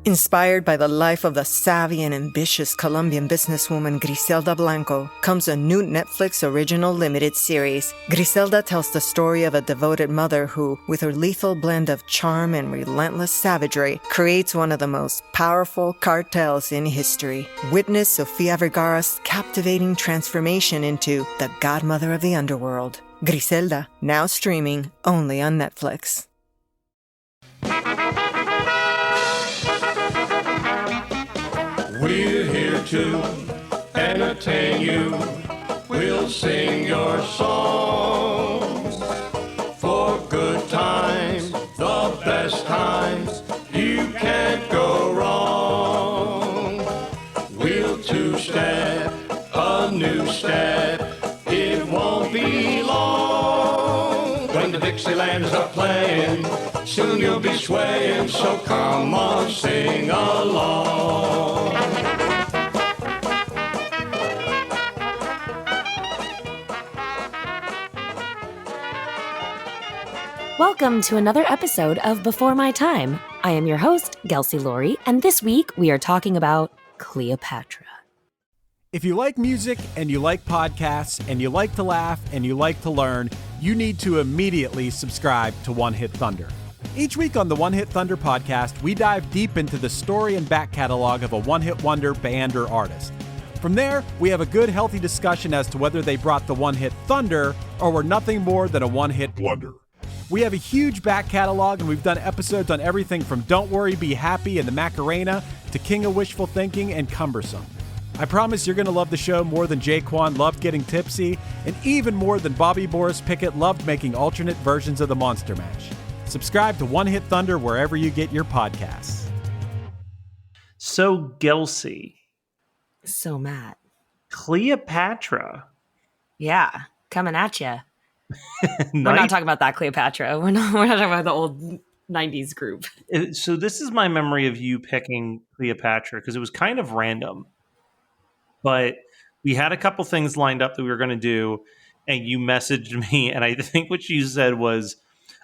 Inspired by the life of the savvy and ambitious Colombian businesswoman Griselda Blanco comes a new Netflix original limited series. Griselda tells the story of a devoted mother who, with her lethal blend of charm and relentless savagery, creates one of the most powerful cartels in history. Witness Sofia Vergara's captivating transformation into the godmother of the underworld. Griselda, now streaming only on Netflix. We're here to entertain you. We'll sing your songs for good times, the best times. You can't go wrong. We'll two-step, a new step. It won't be long when the Dixielanders are playing. Soon you'll be swaying, so come on, sing along. Welcome to another episode of Before My Time. I am your host, Gelsey Laurie, and this week we are talking about Cleopatra. If you like music and you like podcasts and you like to laugh and you like to learn, you need to immediately subscribe to One Hit Thunder. Each week on the One Hit Thunder podcast, we dive deep into the story and back catalog of a one-hit wonder band or artist. From there, we have a good, healthy discussion as to whether they brought the one-hit thunder or were nothing more than a one-hit blunder. We have a huge back catalog, and we've done episodes on everything from Don't Worry, Be Happy and the Macarena to King of Wishful Thinking and Cumbersome. I promise you're going to love the show more than Jaquan loved getting tipsy, and even more than Bobby Boris Pickett loved making alternate versions of the Monster Mash. Subscribe to One Hit Thunder wherever you get your podcasts. So, Gelsey. So, Matt. Cleopatra. Yeah, coming at you. We're not talking about that Cleopatra. We're not talking about the old 90s group. So this is my memory of you picking Cleopatra because it was kind of random. But we had a couple things lined up that we were going to do, and you messaged me, and I think what you said was,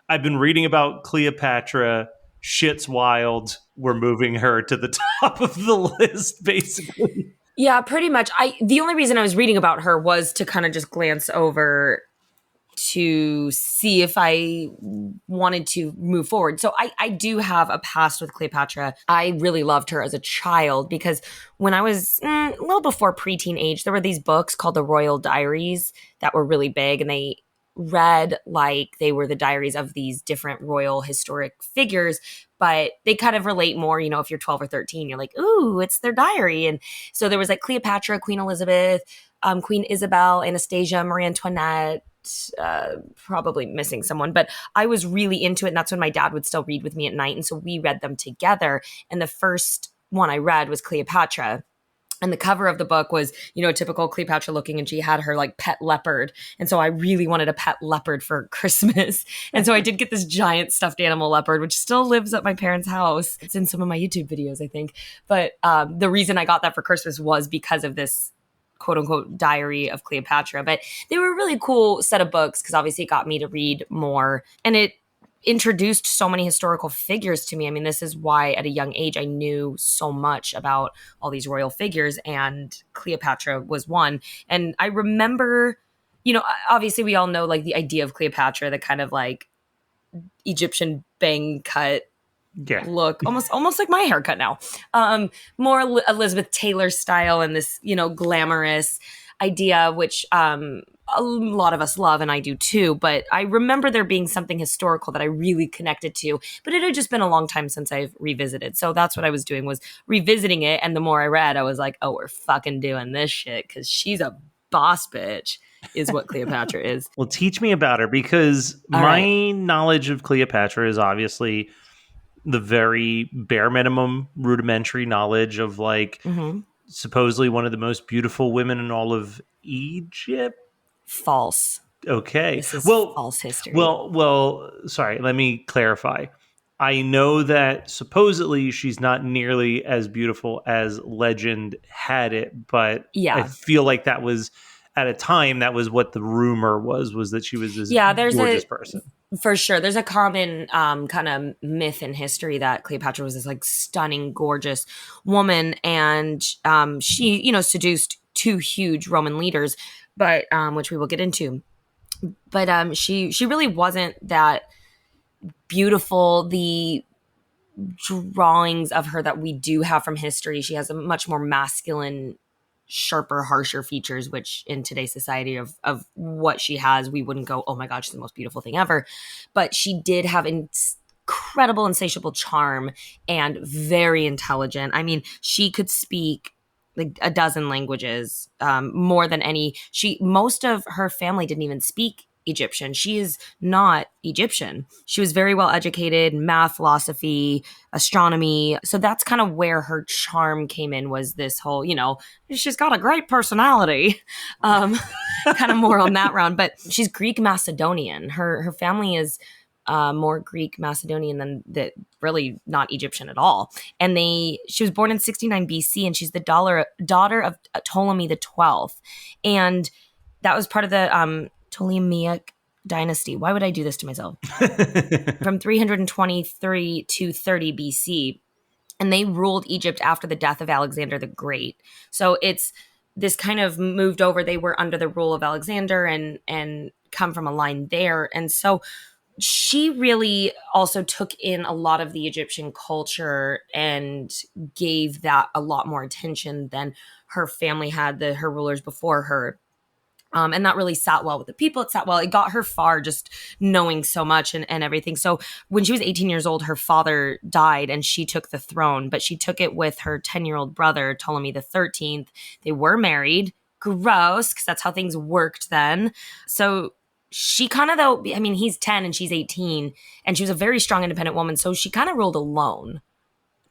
I've been reading about Cleopatra, shit's wild, we're moving her to the top of the list, basically. Yeah, pretty much. The only reason I was reading about her was to kind of just glance over to see if I wanted to move forward. So I do have a past with Cleopatra. I really loved her as a child because when I was a little before preteen age, there were these books called the Royal Diaries that were really big, and they read like they were the diaries of these different royal historic figures, but they kind of relate more, you know, if you're 12 or 13, you're like, ooh, it's their diary. And so there was like Cleopatra, Queen Elizabeth, Queen Isabel, Anastasia, Marie Antoinette, probably missing someone, but I was really into it. And that's when my dad would still read with me at night. And so we read them together. And the first one I read was Cleopatra. And the cover of the book was, you know, typical Cleopatra looking, and she had her like pet leopard. And so I really wanted a pet leopard for Christmas. And so I did get this giant stuffed animal leopard, which still lives at my parents' house. It's in some of my YouTube videos, I think. But the reason I got that for Christmas was because of this quote unquote diary of Cleopatra. But they were a really cool set of books because obviously it got me to read more, and it introduced so many historical figures to me. I mean, this is why at a young age I knew so much about all these royal figures, and Cleopatra was one. And I remember, you know, obviously we all know like the idea of Cleopatra, the kind of like Egyptian bang cut look, almost like my haircut now. More Elizabeth Taylor style, and this, you know, glamorous idea, which a lot of us love, and I do too. But I remember there being something historical that I really connected to, but it had just been a long time since I've revisited. So that's what I was doing, was revisiting it. And the more I read, I was like, oh, we're fucking doing this shit because she's a boss bitch. Is what Cleopatra is. Well, teach me about her, because my knowledge of Cleopatra is obviously the very bare minimum rudimentary knowledge of like supposedly one of the most beautiful women in all of Egypt. False. Okay. This is false history. Well, sorry, let me clarify. I know that supposedly she's not nearly as beautiful as legend had it, but yeah. I feel like that was at a time, that was what the rumor was that she was this there's gorgeous person. For sure. There's a common kind of myth in history that Cleopatra was this like stunning, gorgeous woman. And she, seduced two huge Roman leaders, but which we will get into. But she really wasn't that beautiful. The drawings of her that we do have from history, she has a much more masculine, sharper, harsher features, which in today's society of what she has, we wouldn't go, oh my God, she's the most beautiful thing ever. But she did have incredible, insatiable charm and very intelligent. I mean, she could speak like a dozen languages, more than any. Most of her family didn't even speak Egyptian. She is not Egyptian. She was very well educated, math, philosophy, astronomy. So that's kind of where her charm came in, was this whole, she's got a great personality. Kind of more on that round. But she's Greek Macedonian. Her family is more Greek Macedonian than really not Egyptian at all. And she was born in 69 BC, and she's the daughter of Ptolemy the 12th. And that was part of the Ptolemaic dynasty. Why would I do this to myself? From 323 to 30 BC. And they ruled Egypt after the death of Alexander the Great. So it's this kind of moved over. They were under the rule of Alexander and come from a line there. And so she really also took in a lot of the Egyptian culture and gave that a lot more attention than her family had, her rulers before her. And that really sat well with the people. It got her far just knowing so much and everything. So when she was 18 years old, her father died and she took the throne, but she took it with her 10-year-old brother, Ptolemy the 13th. They were married. Gross, because that's how things worked then. So she kind of, he's 10 and she's 18, and she was a very strong, independent woman. So she kind of ruled alone.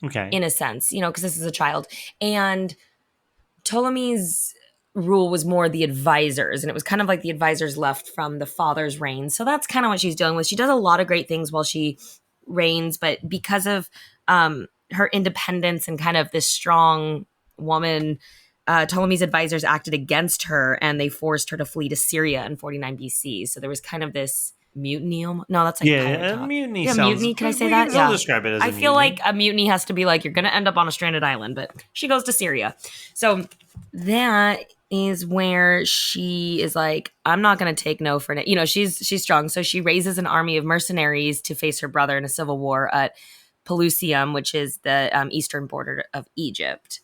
Okay. In a sense, because this is a child. And Ptolemy's rule was more the advisors, and it was kind of like the advisors left from the father's reign. So that's kind of what she's dealing with. She does a lot of great things while she reigns, but because of her independence and kind of this strong woman, Ptolemy's advisors acted against her, and they forced her to flee to Syria in 49 BC. So there was kind of this mutiny. No, that's like a mutiny. Yeah, sounds, mutiny. Can I say that? I'll describe it as. I feel like a mutiny has to be like you're going to end up on a stranded island, but she goes to Syria. So that is where she is like, I'm not going to take no for it. She's strong. So she raises an army of mercenaries to face her brother in a civil war at Pelusium, which is the eastern border of Egypt.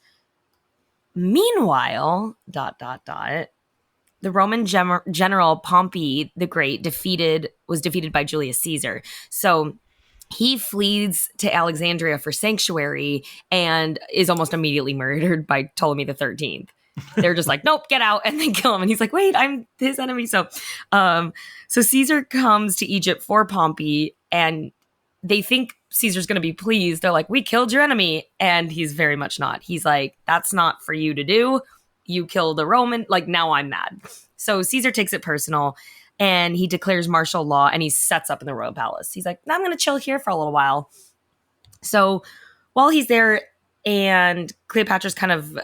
Meanwhile, ... the Roman general Pompey the Great was defeated by Julius Caesar. So he flees to Alexandria for sanctuary and is almost immediately murdered by Ptolemy the 13th. They're just like, nope, get out, and then kill him. And he's like, wait, I'm his enemy. So Caesar comes to Egypt for Pompey, and they think Caesar's going to be pleased. They're like, we killed your enemy. And he's very much not. He's like, that's not for you to do. You killed a Roman. Like, now I'm mad. So Caesar takes it personal, and he declares martial law, and he sets up in the royal palace. He's like, I'm going to chill here for a little while. So while he's there, and Cleopatra's kind of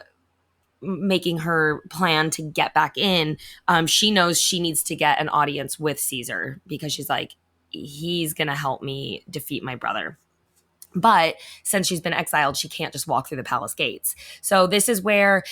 making her plan to get back in, she knows she needs to get an audience with Caesar, because she's like, he's going to help me defeat my brother. But since she's been exiled, she can't just walk through the palace gates. So this is where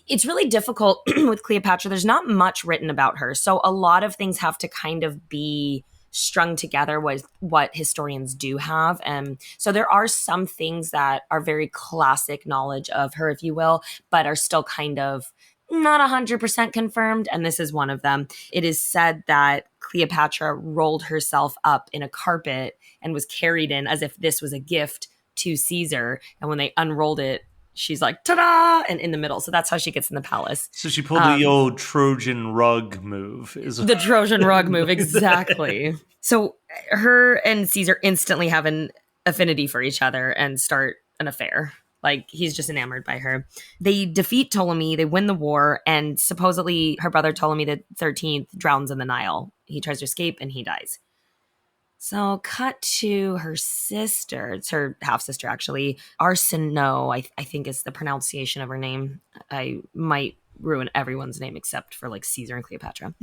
it's really difficult with Cleopatra. There's not much written about her. So a lot of things have to kind of be strung together with what historians do have. And so there are some things that are very classic knowledge of her, if you will, but are still kind of not 100% confirmed. And this is one of them. It is said that Cleopatra rolled herself up in a carpet and was carried in as if this was a gift to Caesar. And when they unrolled it, she's like, ta-da! And in the middle. So that's how she gets in the palace. So she pulled the old Trojan rug move. The Trojan rug move, exactly. So her and Caesar instantly have an affinity for each other and start an affair. Like, he's just enamored by her. They defeat Ptolemy, they win the war, and supposedly her brother Ptolemy the 13th drowns in the Nile. He tries to escape and he dies. So cut to her sister. It's her half-sister, actually. Arsinoe, I think is the pronunciation of her name. I might ruin everyone's name except for like Caesar and Cleopatra.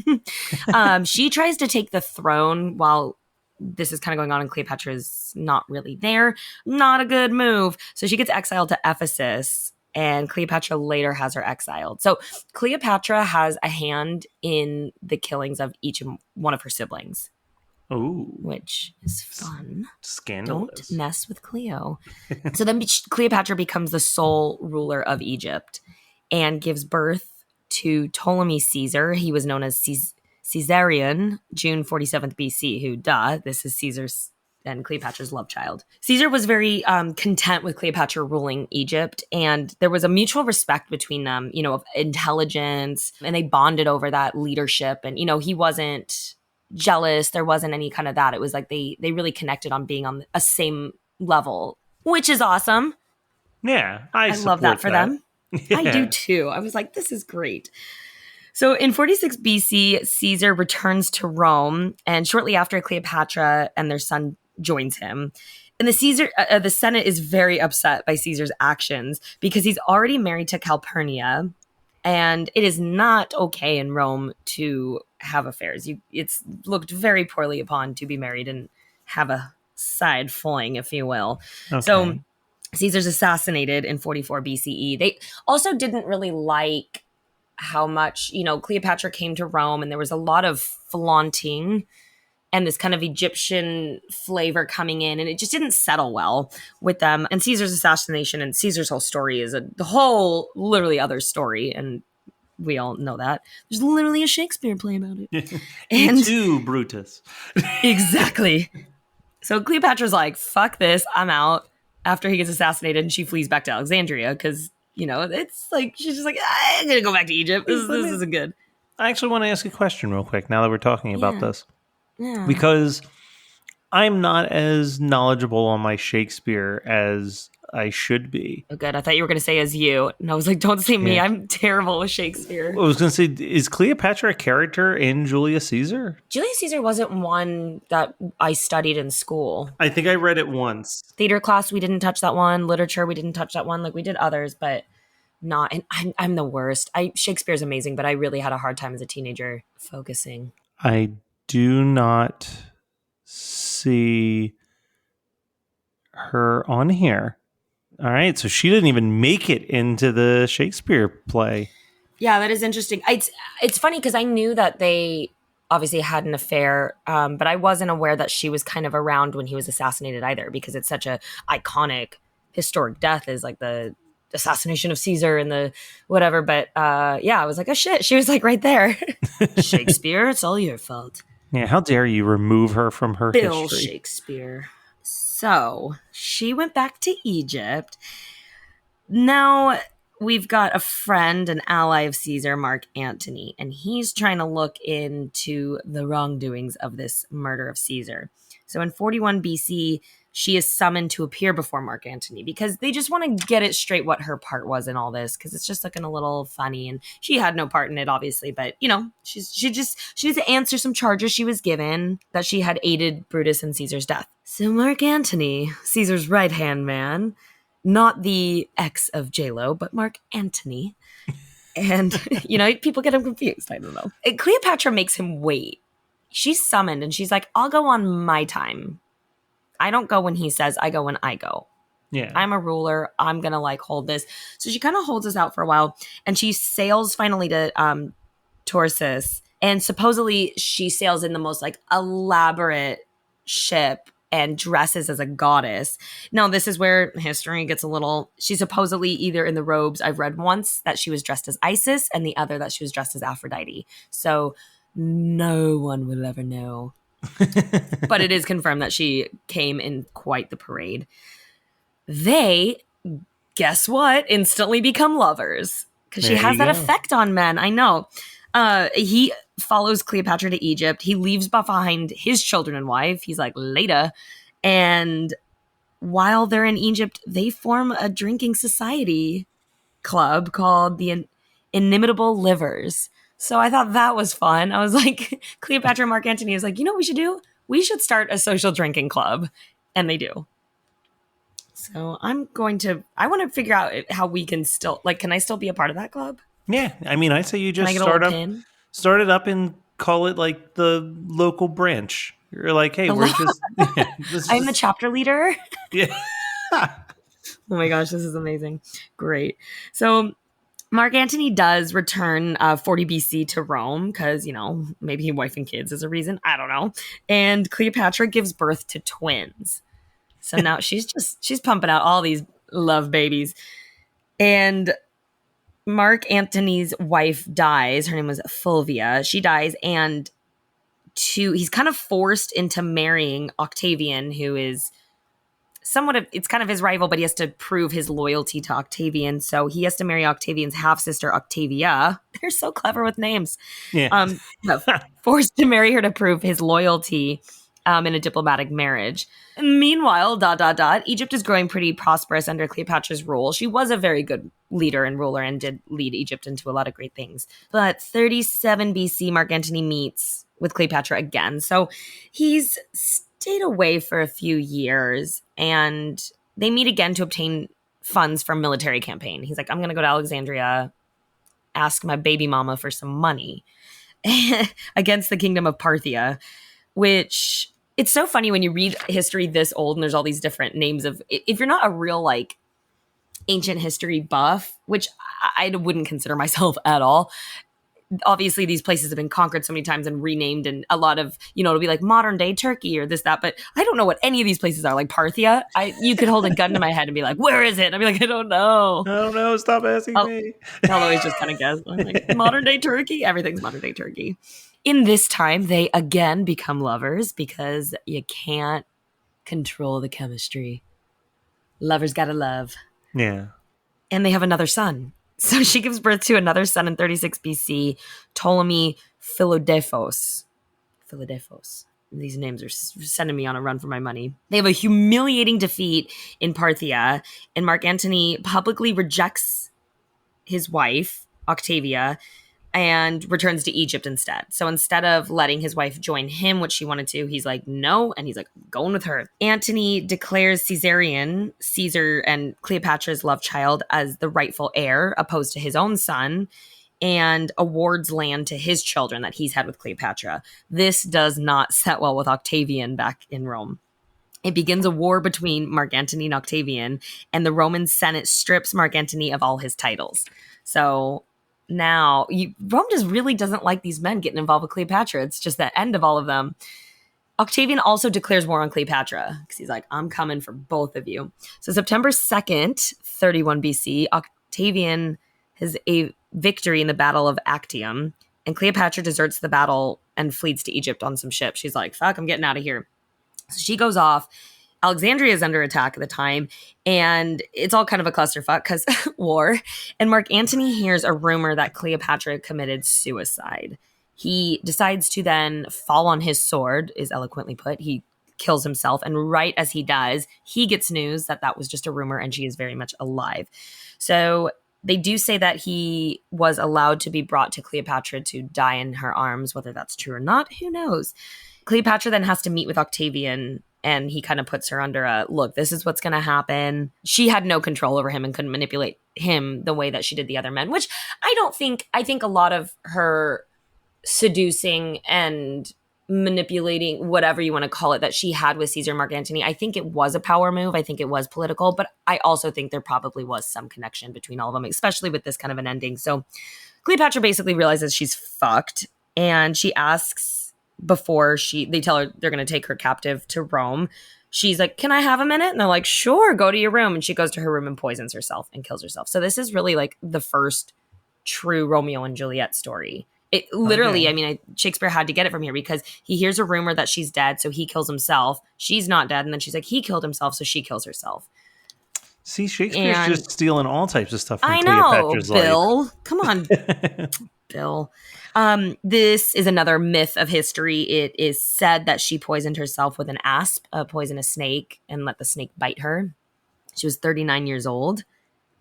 She tries to take the throne while this is kind of going on and Cleopatra's not really there. Not a good move. So she gets exiled to Ephesus, and Cleopatra later has her exiled. So Cleopatra has a hand in the killings of each one of her siblings. Ooh. Which is fun. Scandalous. Don't mess with Cleo. So then Cleopatra becomes the sole ruler of Egypt and gives birth to Ptolemy Caesar. He was known as Caesarion, June 47th BC, who, this is Caesar's and Cleopatra's love child. Caesar was very content with Cleopatra ruling Egypt, and there was a mutual respect between them, of intelligence, and they bonded over that leadership. And, he wasn't jealous. There wasn't any kind of that. It was like they really connected on being on a same level, which is awesome. Yeah, I love that for them. Yeah. I do too. I was like, this is great. So in 46 BC, Caesar returns to Rome, and shortly after, Cleopatra and their son joins him. And the Senate is very upset by Caesar's actions because he's already married to Calpurnia, and it is not okay in Rome to have affairs. It's looked very poorly upon to be married and have a side fling, if you will. Okay. So Caesar's assassinated in 44 BCE. They also didn't really like how much, Cleopatra came to Rome, and there was a lot of flaunting and this kind of Egyptian flavor coming in, and it just didn't settle well with them. And Caesar's assassination and Caesar's whole story is the whole literally other story, and we all know that. There's literally a Shakespeare play about it. And too, Brutus. Exactly. So Cleopatra's like, fuck this, I'm out, after he gets assassinated, and she flees back to Alexandria because it's like, she's just like, I'm going to go back to Egypt. This isn't good. I actually want to ask a question real quick now that we're talking about this. Yeah. Because I'm not as knowledgeable on my Shakespeare as I should be. Oh, good. I thought you were going to say as you. And I was like, don't say me. I'm terrible with Shakespeare. I was going to say, is Cleopatra a character in Julius Caesar? Julius Caesar wasn't one that I studied in school. I think I read it once. Theater class, we didn't touch that one. Literature, we didn't touch that one. Like, we did others, but not. And I'm the worst. Shakespeare's amazing, but I really had a hard time as a teenager focusing. I do not see her on here. All right, so she didn't even make it into the Shakespeare play. Yeah, that is interesting. It's funny because I knew that they obviously had an affair, but I wasn't aware that she was kind of around when he was assassinated either, because it's such a iconic historic death, is like the assassination of Caesar and the whatever. But I was like, oh shit, she was like right there. Shakespeare, it's all your fault. Yeah, how dare you remove her from her Bill history? Shakespeare. So she went back to Egypt. Now we've got a friend, an ally of Caesar, Mark Antony, and he's trying to look into the wrongdoings of this murder of Caesar. So in 41 BC, she is summoned to appear before Mark Antony because they just want to get it straight what her part was in all this, because it's just looking a little funny, and she had no part in it, obviously, but she needs to answer some charges she was given that she had aided Brutus in Caesar's death. So Mark Antony, Caesar's right-hand man, not the ex of J-Lo, but Mark Antony, and people get him confused. I don't know. And Cleopatra makes him wait. She's summoned, and she's like, I'll go on my time. I don't go when he says, I go when I go. Yeah. I'm a ruler. I'm going to hold this. So she kind of holds us out for a while, and she sails finally to Tarsus, and supposedly she sails in the most elaborate ship and dresses as a goddess. Now, this is where history gets a little, she's supposedly either in the robes. I've read once that she was dressed as Isis, and the other that she was dressed as Aphrodite. So no one will ever know. But it is confirmed that she came in quite the parade. They, guess what, instantly become lovers because she has that effect on men. I know. He follows Cleopatra to Egypt. He leaves behind his children and wife. He's like, later. And while they're in Egypt, they form a drinking society club called the Inimitable Livers. So I thought that was fun. I was like, Cleopatra and Mark Antony was like, you know what we should do? We should start a social drinking club. And they do. So I want to figure out how we can still, can I still be a part of that club? Yeah, I mean, I say you Can I just get a little pin? start it up and call it like the local branch. You're like, hey, we're just this I'm the is chapter leader. yeah. Oh my gosh, this is amazing. Great. So Mark Antony does return 40 BC to Rome because, maybe wife and kids is a reason. I don't know. And Cleopatra gives birth to twins. So now she's pumping out all these love babies. And Mark Antony's wife dies. Her name was Fulvia. She dies, and he's kind of forced into marrying Octavian, who is it's kind of his rival, but he has to prove his loyalty to Octavian. So he has to marry Octavian's half-sister, Octavia. They're so clever with names. Yeah. Forced to marry her to prove his loyalty in a diplomatic marriage. Meanwhile, ... Egypt is growing pretty prosperous under Cleopatra's rule. She was a very good leader and ruler and did lead Egypt into a lot of great things. But 37 BC, Mark Antony meets with Cleopatra again. So he's stayed away for a few years, and they meet again to obtain funds for a military campaign. He's like, I'm going to go to Alexandria, ask my baby mama for some money against the kingdom of Parthia, which it's so funny when you read history this old and there's all these different names of, if you're not a real like ancient history buff, which I wouldn't consider myself at all. Obviously, these places have been conquered so many times and renamed, and a lot of, it'll be like modern day Turkey or this, that, but I don't know what any of these places are. Like Parthia, you could hold a gun to my head and be like, where is it? I'd be like, I don't know. I don't know. Stop asking me. I'll always just kind of guess. I'm like, modern day Turkey? Everything's modern day Turkey. In this time, they again become lovers because you can't control the chemistry. Lovers gotta love. Yeah. And they have another son. So she gives birth to another son in 36 BC, Ptolemy Philadelphos. These names are sending me on a run for my money. They have a humiliating defeat in Parthia, and Mark Antony publicly rejects his wife, Octavia, and returns to Egypt instead. So instead of letting his wife join him, which she wanted to, he's like, no. And he's like, going with her. Antony declares Caesar and Cleopatra's love child as the rightful heir, opposed to his own son, and awards land to his children that he's had with Cleopatra. This does not set well with Octavian back in Rome. It begins a war between Mark Antony and Octavian, and the Roman Senate strips Mark Antony of all his titles. So now, Rome just really doesn't like these men getting involved with Cleopatra. It's just the end of all of them. Octavian also declares war on Cleopatra because he's like, I'm coming for both of you. So September 2nd, 31 BC, Octavian has a victory in the Battle of Actium, and Cleopatra deserts the battle and flees to Egypt on some ship. She's like, fuck, I'm getting out of here. So she goes off. Alexandria is under attack at the time, and it's all kind of a clusterfuck because war. And Mark Antony hears a rumor that Cleopatra committed suicide. He decides to then fall on his sword, is eloquently put. He kills himself, and right as he does, he gets news that that was just a rumor and she is very much alive. So they do say that he was allowed to be brought to Cleopatra to die in her arms. Whether that's true or not, who knows? Cleopatra then has to meet with Octavian, and he kind of puts her under a, look, this is what's going to happen. She had no control over him and couldn't manipulate him the way that she did the other men, which I think a lot of her seducing and manipulating, whatever you want to call it, that she had with Caesar and Mark Antony, I think it was a power move. I think it was political, but I also think there probably was some connection between all of them, especially with this kind of an ending. So Cleopatra basically realizes she's fucked, and she asks, before they tell her they're going to take her captive to Rome, she's like, can I have a minute? And they're like, sure, go to your room. And she goes to her room and poisons herself and kills herself. So this is really like the first true Romeo and Juliet story. It literally, okay. I mean, Shakespeare had to get it from here because he hears a rumor that she's dead, so he kills himself. She's not dead. And then she's like, he killed himself, so she kills herself. See, Shakespeare's just stealing all types of stuff from I know, Cleopatra's Bill. life. Come on, Bill. This is another myth of history. It is said that she poisoned herself with an asp, a poisonous snake, and let the snake bite her. She was 39 years old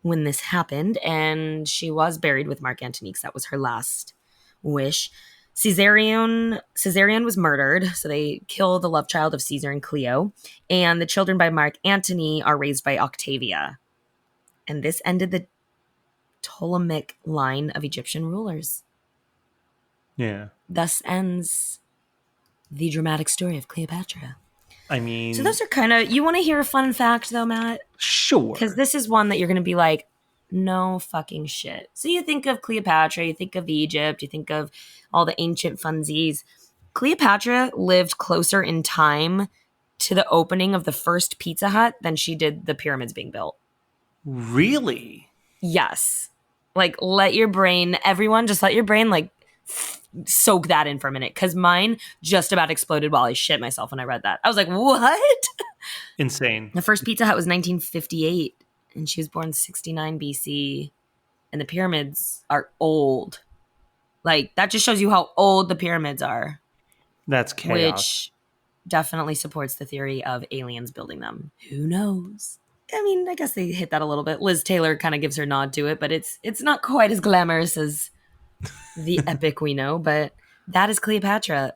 when this happened, and she was buried with Mark Antony because that was her last wish. Caesarion was murdered, so they kill the love child of Caesar and Cleo, and the children by Mark Antony are raised by Octavia. And this ended the Ptolemaic line of Egyptian rulers. Yeah. Thus ends the dramatic story of Cleopatra. I mean... So those are kind of... You want to hear a fun fact, though, Matt? Sure. Because this is one that you're going to be like, no fucking shit. So you think of Cleopatra, you think of Egypt, you think of all the ancient funsies. Cleopatra lived closer in time to the opening of the first Pizza Hut than she did the pyramids being built. Really? Yes. Like, let your brain, everyone, just let your brain, like, soak that in for a minute. Because mine just about exploded while I shit myself when I read that. I was like, what? Insane. The first Pizza Hut was 1958, and she was born 69 BC. And the pyramids are old. Like, that just shows you how old the pyramids are. That's chaos. Which definitely supports the theory of aliens building them. Who knows? I mean, I guess they hit that a little bit. Liz Taylor kind of gives her nod to it, but it's not quite as glamorous as the epic we know. But that is Cleopatra,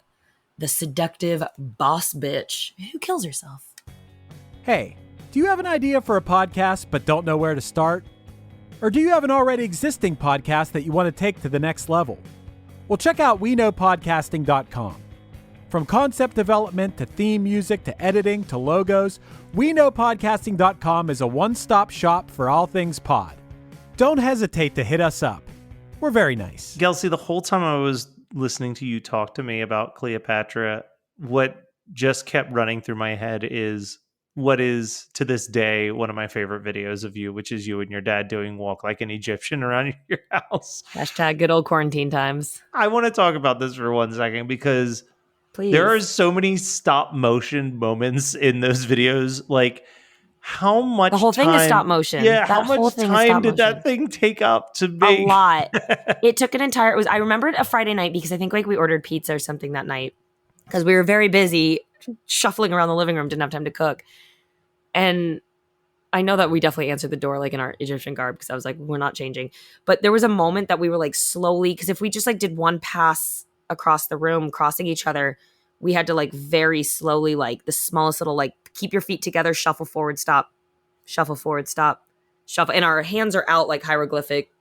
the seductive boss bitch who kills herself. Hey, do you have an idea for a podcast but don't know where to start? Or do you have an already existing podcast that you want to take to the next level? Well, check out WeKnowPodcasting.com. From concept development to theme music to editing to logos, WeKnowPodcasting.com is a one-stop shop for all things pod. Don't hesitate to hit us up. We're very nice. Gelsey, the whole time I was listening to you talk to me about Cleopatra, what just kept running through my head is what is, to this day, one of my favorite videos of you, which is you and your dad doing Walk Like an Egyptian around your house. Hashtag good old quarantine times. I want to talk about this for 1 second because... Please. There are so many stop motion moments in those videos. Like, how much the whole thing is stop motion. Yeah, that how much time did that motion. thing take up to make? A lot. It took an entire. I remembered a Friday night because I think like we ordered pizza or something that night because we were very busy shuffling around the living room, didn't have time to cook, and I know that we definitely answered the door like in our Egyptian garb because I was like, we're not changing. But there was a moment that we were like slowly because if we just like did one pass across the room crossing each other, we had to like very slowly, like the smallest little like keep your feet together, shuffle forward, stop, shuffle forward, stop, shuffle, and our hands are out like hieroglyphic,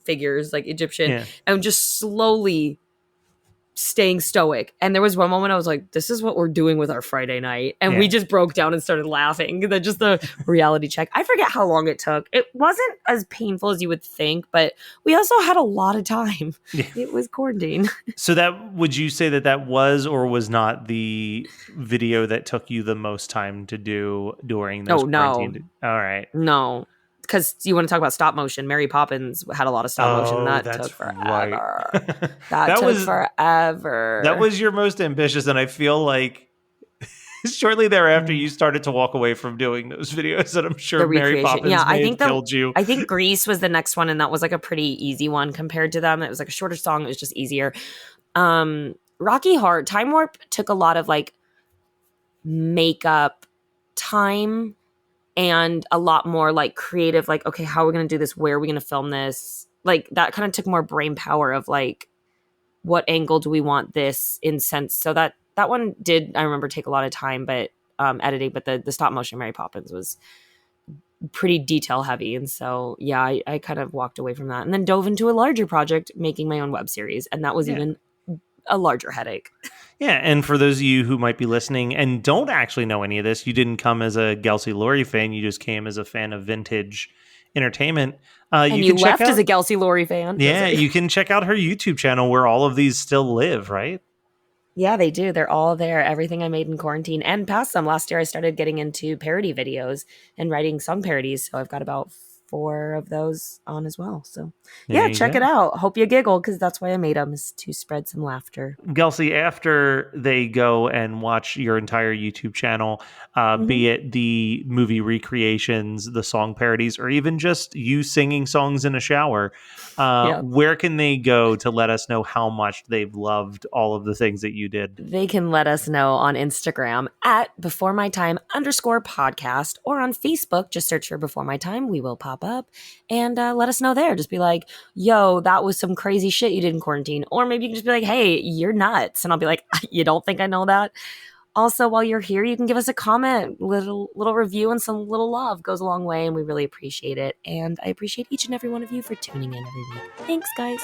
figures like Egyptian, and just slowly staying stoic. And there was one moment I was like, this is what we're doing with our Friday night, and we just broke down and started laughing. Just the reality check. I forget how long it took. It wasn't as painful as you would think, but we also had a lot of time. It was quarantine. So that, would you say that was or was not the video that took you the most time to do during those quarantine? No. All right. No. Because you want to talk about stop motion. Mary Poppins had a lot of stop motion. That took forever. Right. that took forever. That was your most ambitious, and I feel like shortly thereafter you started to walk away from doing those videos, and I'm sure Mary Poppins may have killed you. I think Grease was the next one, and that was like a pretty easy one compared to them. It was like a shorter song. It was just easier. Rocky Horror, Time Warp took a lot of like makeup time and a lot more like creative, like, okay, how are we going to do this? Where are we going to film this? Like that kind of took more brain power of like, what angle do we want this in sense? So that one did, I remember, take a lot of time, but editing, but the stop motion Mary Poppins was pretty detail heavy. And so, yeah, I kind of walked away from that and then dove into a larger project, making my own web series. And that was even a larger headache. Yeah, and for those of you who might be listening and don't actually know any of this, you didn't come as a Gelsey Laurie fan, you just came as a fan of vintage entertainment. And you left as a Gelsey Laurie fan. Yeah, you can check out her YouTube channel where all of these still live, right? Yeah, they do. They're all there. Everything I made in quarantine and past them. Last year, I started getting into parody videos and writing song parodies. So I've got about 4 of those on as well. So yeah, check it out. Hope you giggle because that's why I made them, is to spread some laughter. Gelsey, after they go and watch your entire YouTube channel, be it the movie recreations, the song parodies, or even just you singing songs in a shower, where can they go to let us know how much they've loved all of the things that you did? They can let us know on Instagram at BeforeMyTime_podcast, or on Facebook. Just search for Before My Time. We will pop up and let us know there. Just be like, yo, that was some crazy shit you did in quarantine. Or maybe you can just be like, hey, you're nuts. And I'll be like, you don't think I know that? Also, while you're here, you can give us a comment, little review, and some little love goes a long way, and we really appreciate it. And I appreciate each and every one of you for tuning in every week. Thanks, guys.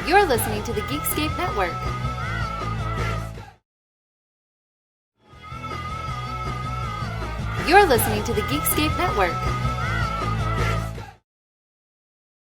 You're listening to the Geekscape Network. You're listening to the Geekscape Network.